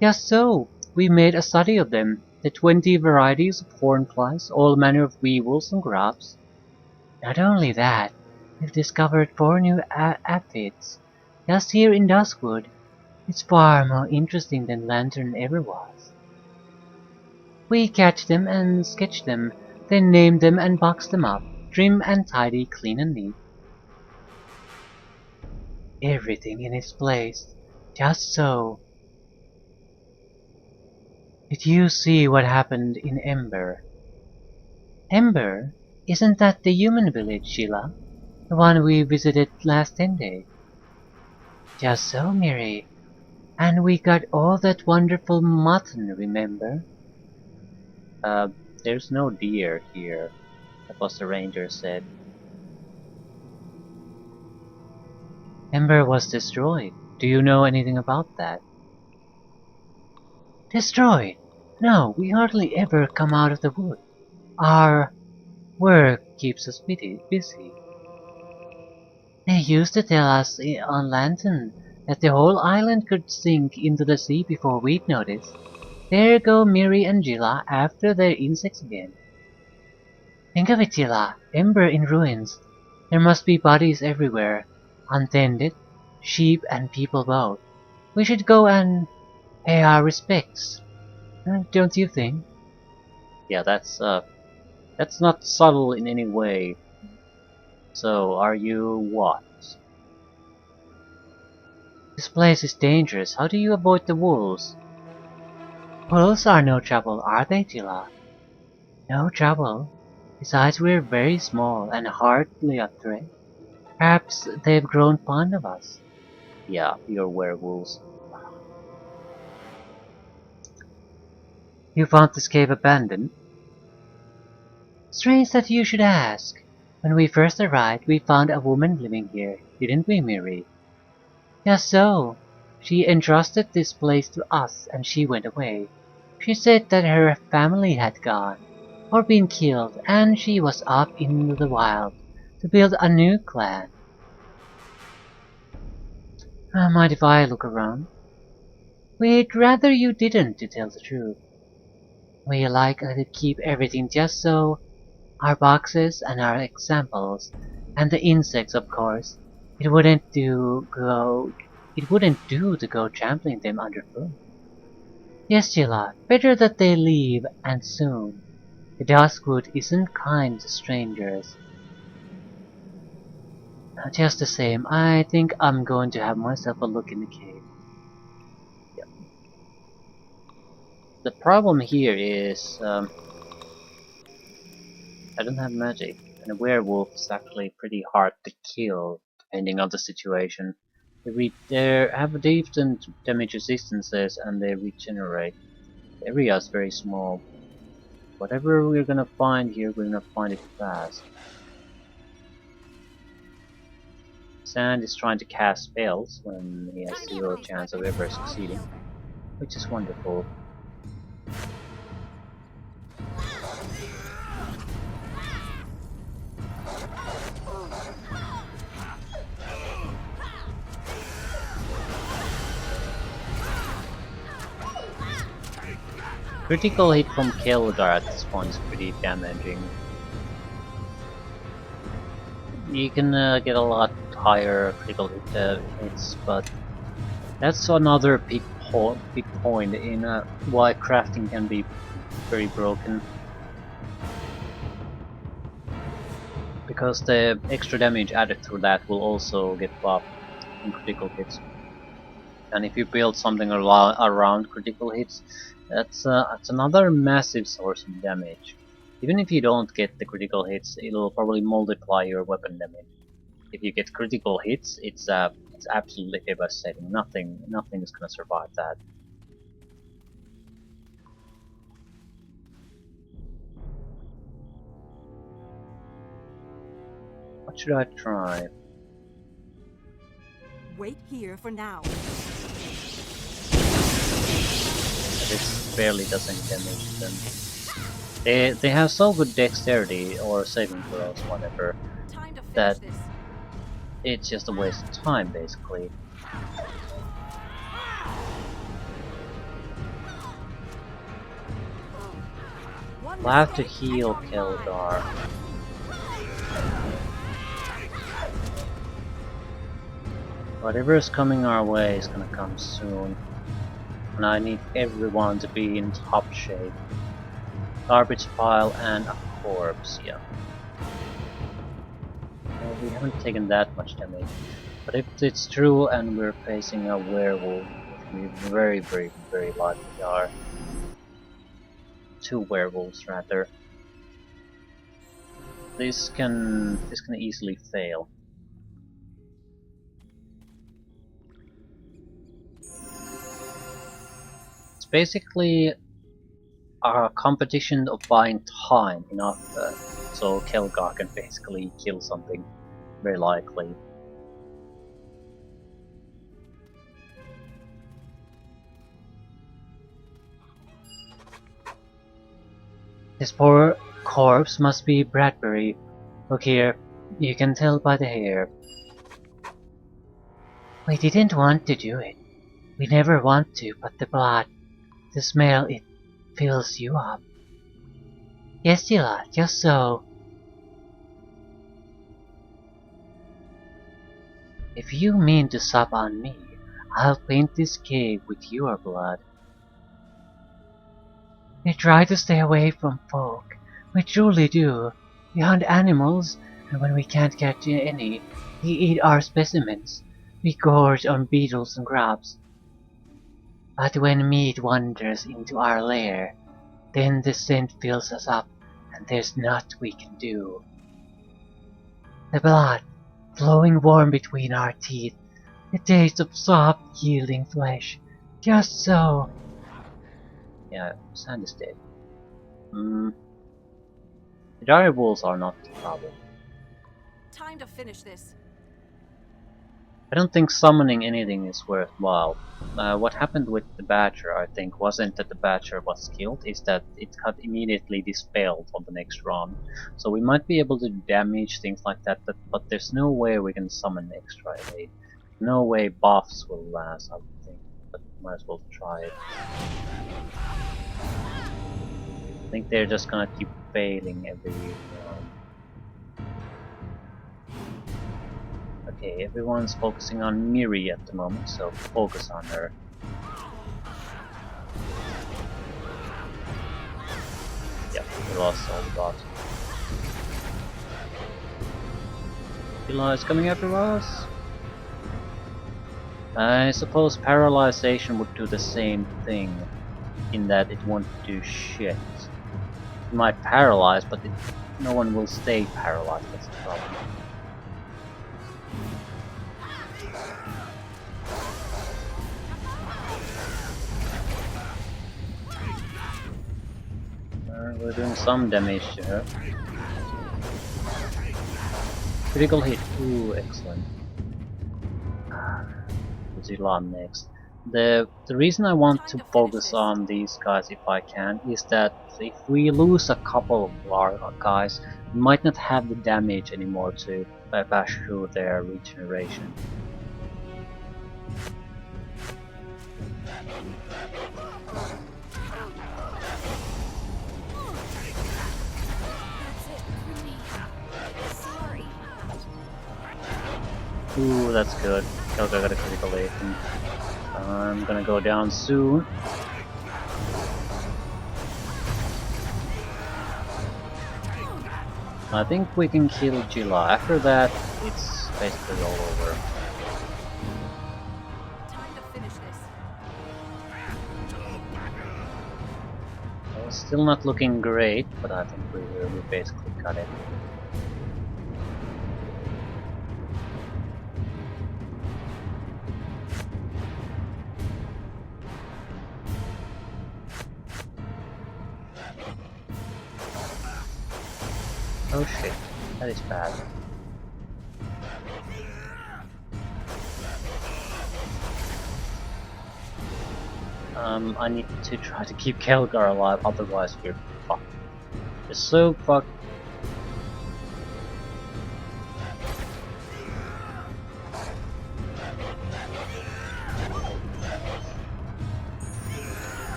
Speaker 4: Just so, we made a study of them, the 20 varieties of hornflies, all manner of weevils and grubs. Not only that, we've discovered 4 new aphids, just here in Duskwood. It's far more interesting than Lantern ever was.
Speaker 1: We catch them and sketch them, then name them and box them up, trim and tidy, clean and neat. Everything in its place, just so. Did you see what happened in Ember? Ember? Isn't that the human village, Sheila? The one we visited last Sunday? Just so, Miri. And we got all that wonderful mutton, remember?
Speaker 4: There's no deer here. That was the ranger said.
Speaker 1: Ember was destroyed. Do you know anything about that? Destroyed? No, we hardly ever come out of the wood. Our work keeps us busy. They used to tell us on Lantern that the whole island could sink into the sea before we'd notice. There go Miri and Jilla after their insects again. Think of it, Jilla. Ember in ruins. There must be bodies everywhere. Untended. Sheep and people both. We should go and pay our respects. Don't you think?
Speaker 4: Yeah, that's not subtle in any way. So, are you what?
Speaker 1: This place is dangerous. How do you avoid the wolves? Wolves are no trouble, are they, Jilla? No trouble. Besides, we're very small and hardly a threat. Perhaps they've grown fond of us.
Speaker 4: Yeah, you're werewolves.
Speaker 1: You found this cave abandoned? Strange that you should ask. When we first arrived, we found a woman living here, didn't we, Miri? Just so. She entrusted this place to us and she went away. She said that her family had gone, or been killed, and she was off into the wild to build a new clan. Mind if I look around? We'd rather you didn't, to tell the truth. We like to keep everything just so. Our boxes and our examples, and the insects, of course. It wouldn't do to go trampling them underfoot. Yes, Jilla, better that they leave, and soon. The Duskwood isn't kind to strangers. Just the same, I think I'm going to have myself a look in the cave.
Speaker 4: The problem here is I don't have magic, and a werewolf is actually pretty hard to kill, depending on the situation. They have different damage resistances and they regenerate. The area is very small. Whatever we're gonna find here, we're gonna find it fast. Sand is trying to cast spells when he has zero chance of ever succeeding, which is wonderful. Critical hit from Keldar at this point is pretty damaging. You can get a lot higher critical hits, but that's another big point in why crafting can be very broken. Because the extra damage added through that will also get buffed in critical hits. And if you build something around critical hits, that's another massive source of damage. Even if you don't get the critical hits, it'll probably multiply your weapon damage. If you get critical hits, it's absolutely devastating. Nothing is gonna survive that. What should I try?
Speaker 6: Wait here for now.
Speaker 4: This barely does any damage to them. They have so good dexterity or saving throws, whatever, that it's just a waste of time, basically. We'll have to heal Keldar. Whatever is coming our way is gonna come soon. And I need everyone to be in top shape. Garbage pile and a corpse, yeah. Well, we haven't taken that much damage. But if it's true and we're facing a werewolf, which we very, very, very likely are. 2 werewolves rather. This can easily fail. It's basically a competition of buying time enough so Kelgar can basically kill something, very likely.
Speaker 1: This poor corpse must be Bradbury. Look here, you can tell by the hair. We didn't want to do it. We never want to, but the blood, the smell, it fills you up. Yes, Dilla, just so. If you mean to sup on me, I'll paint this cave with your blood. We try to stay away from folk. We truly do. We hunt animals, and when we can't catch any, we eat our specimens. We gorge on beetles and grubs. But when meat wanders into our lair, then the scent fills us up, and there's naught we can do. The blood, flowing warm between our teeth, the taste of soft, yielding flesh, just so.
Speaker 4: Yeah, Sand is dead. The dire wolves are not the problem.
Speaker 2: Time to finish this.
Speaker 4: I don't think summoning anything is worthwhile. What happened with the Badger, I think, wasn't that the Badger was killed, is that it got immediately dispelled on the next run. So we might be able to damage things like that, but there's no way we can summon extra evade. No way buffs will last, I would think, but might as well try it. I think they're just gonna keep failing every round. Okay, everyone's focusing on Miri at the moment, so focus on her. Yep, we lost all the bots. Killa is coming after us. I suppose paralyzation would do the same thing, in that it won't do shit. It might paralyze, but no one will stay paralyzed, that's the problem. We're doing some damage to her. Critical hit, ooh, excellent. Zilla next. The reason I want to focus on these guys if I can is that if we lose a couple of our guys, we might not have the damage anymore to bash through their regeneration. Ooh, that's good. Kelgar got a critical hit. I'm gonna go down soon. I think we can kill Jilla. After that, it's basically all over.
Speaker 2: Time to finish this.
Speaker 4: Well, still not looking great, but I think we basically got it. Oh shit, that is bad. I need to try to keep Kelgar alive, otherwise we're fucked. We're so fucked.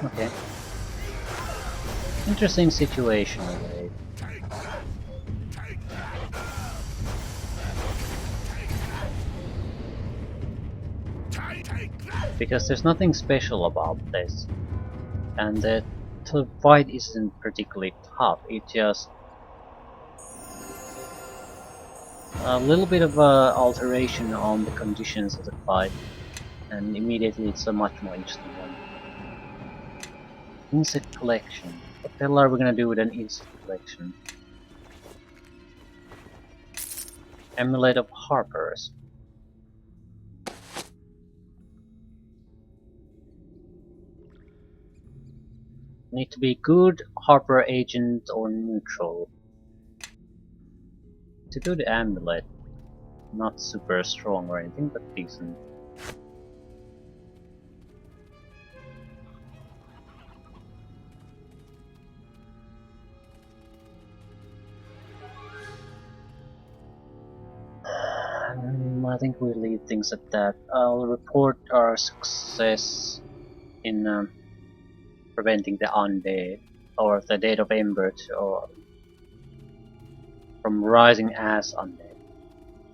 Speaker 4: Okay. Interesting situation, anyway. because there's nothing special about this, and the fight isn't particularly tough. It's just a little bit of a alteration on the conditions of the fight, and immediately it's a much more interesting one. Insect collection. What the hell are we gonna do with an insect collection? Amulet of Harpers. Need to be good, Harper agent, or neutral. It's a good amulet. Not super strong or anything, but decent. I think we leave things at that. I'll report our success in preventing the undead, or the dead of Ember, or from rising as undead.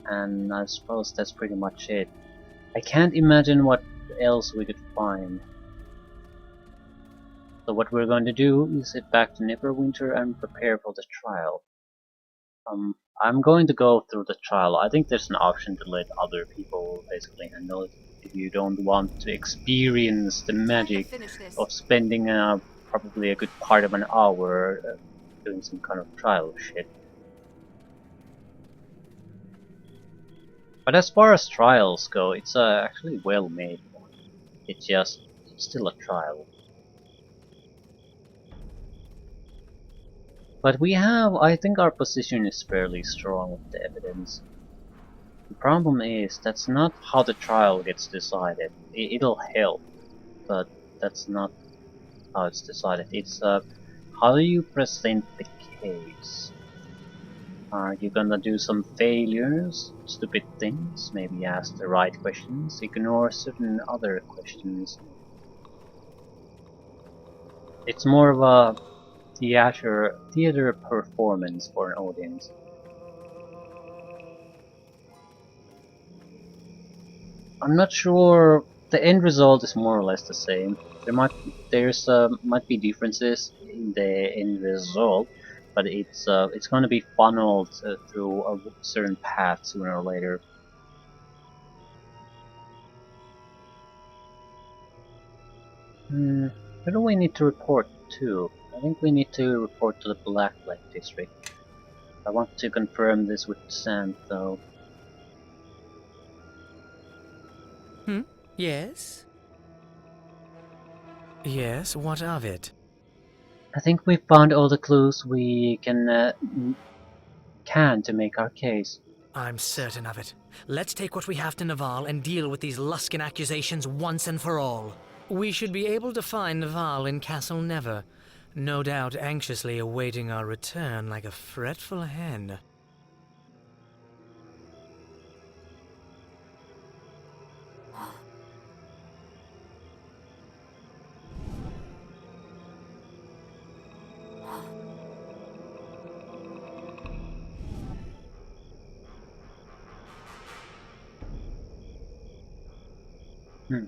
Speaker 4: And I suppose that's pretty much it. I can't imagine what else we could find. So what we're going to do is head back to Neverwinter and prepare for the trial. I'm going to go through the trial. I think there's an option to let other people basically handle it if you don't want to experience the magic
Speaker 2: Finish this.
Speaker 4: of spending probably a good part of an hour doing some kind of trial shit. But as far as trials go, it's actually well made one. It's just still a trial. But we have, I think our position is fairly strong with the evidence. The problem is, that's not how the trial gets decided. It'll help, but that's not how it's decided. It's how do you present the case? Are you gonna do some failures, stupid things, maybe ask the right questions, ignore certain other questions? It's more of a theater performance for an audience. I'm not sure. The end result is more or less the same. Might be differences in the end result, but it's going to be funneled through a certain path sooner or later. Where do we need to report to? I think we need to report to the Blacklight District. I want to confirm this with Sam though.
Speaker 3: Yes? Yes, what of it?
Speaker 1: I think we found all the clues we can to make our case.
Speaker 3: I'm certain of it. Let's take what we have to Naval and deal with these Luskan accusations once and for all. We should be able to find Naval in Castle Never, no doubt anxiously awaiting our return like a fretful hen.
Speaker 4: Hmm.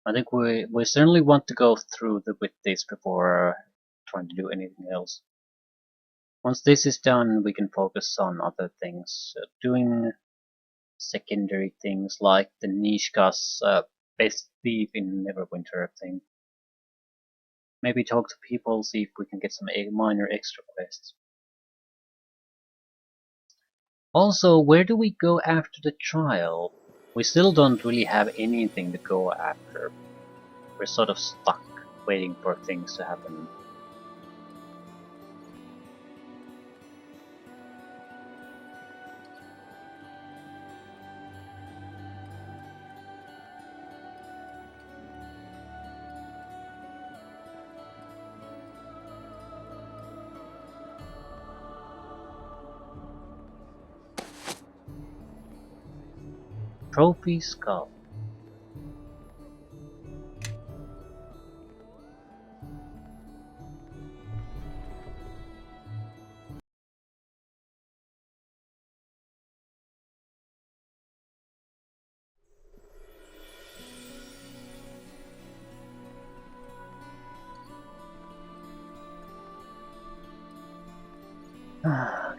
Speaker 4: I think we certainly want to go through with this before trying to do anything else. Once this is done, we can focus on other things, doing secondary things like the Nishka's best thief in Neverwinter thing. Maybe talk to people, see if we can get some minor extra quests. Also, where do we go after the trial? We still don't really have anything to go after. We're sort of stuck, waiting for things to happen. Trophy Skull.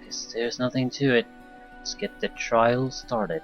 Speaker 4: Guess there's nothing to it. Let's get the trial started.